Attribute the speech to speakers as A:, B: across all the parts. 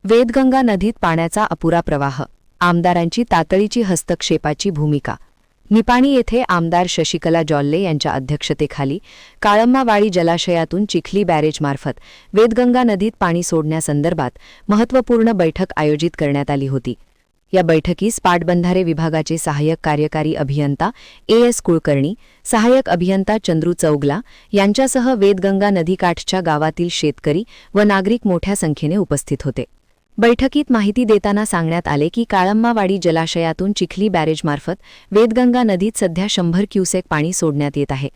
A: वेदगंगा नदीत पाण्याचा अपुरा प्रवाह, आमदारांची तातडीची हस्तक्षेपाची भूमिका. निपाणी येथे आमदार शशिकला जॉल्ले यांच्या अध्यक्षतेखाली काळम्मावाडी जलाशयातून चिखली बॅरेजमार्फत वेदगंगा नदीत पाणी सोडण्यासंदर्भात महत्त्वपूर्ण बैठक आयोजित करण्यात आली होती. या बैठकीस पाटबंधारे विभागाचे सहाय्यक कार्यकारी अभियंता एस कुलकर्णी, सहाय्यक अभियंता चंद्रू चौगला यांच्यासह वेदगंगा नदीकाठच्या गावातील शेतकरी व नागरिक मोठ्या संख्येने उपस्थित होते. बैठकीत माहिती देताना सांगण्यात आले की काळम्मावाडी जलाशयातून चिखली बॅरेजमार्फत वेदगंगा नदीत सध्या 100 क्युसेक पाणी सोडण्यात येत आहे.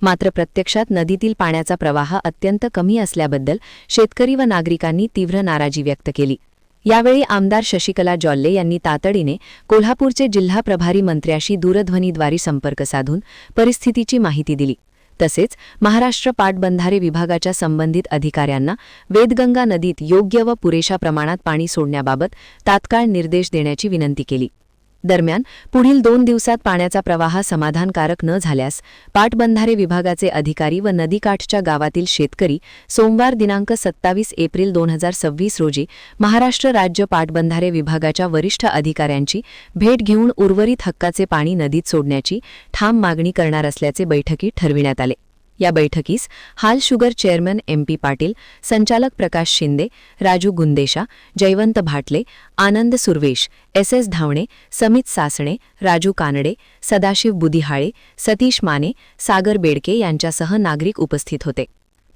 A: मात्र प्रत्यक्षात नदीतील पाण्याचा प्रवाह अत्यंत कमी असल्याबद्दल शेतकरी व नागरिकांनी तीव्र नाराजी व्यक्त केली. यावेळी आमदार शशिकला जॉल्ले यांनी तातडीने कोल्हापूरचे जिल्हा प्रभारी मंत्र्याशी दूरध्वनीद्वारे संपर्क साधून परिस्थितीची माहिती दिली. तसेच महाराष्ट्र पाटबंधारे विभागाच्या संबंधित अधिकाऱ्यांना वेदगंगा नदीत योग्य व पुरेशा प्रमाणात पाणी सोडण्याबाबत तात्काळ निर्देश देण्याची विनंती केली. दरम्यान पुढील 2 दिवसात पाण्याचा प्रवाह समाधानकारक न झाल्यास पाटबंधारे विभागाचे अधिकारी व नदीकाठच्या गावातील शेतकरी सोमवार दिनांक 27 एप्रिल 2026 रोजी महाराष्ट्र राज्य पाटबंधारे विभागाच्या वरिष्ठ अधिकाऱ्यांची भेट घेऊन उर्वरित हक्काचे पाणी नदीत सोडण्याची ठाम मागणी करणार असल्याचे बैठकीत ठरविण्यात आले. या बैठकीस हाल शुगर चेअरमन MP पाटील, संचालक प्रकाश शिंदे, राजू गुंदेशा, जयवंत भाटले, आनंद सुर्वेश, SS धावणे, समित सासणे, राजू कानडे, सदाशिव बुदिहाळे, सतीश माने, सागर बेडके यांच्यासह नागरिक उपस्थित होते.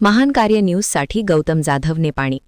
A: महान कार्य न्यूजसाठी गौतम जाधव, निपाणी.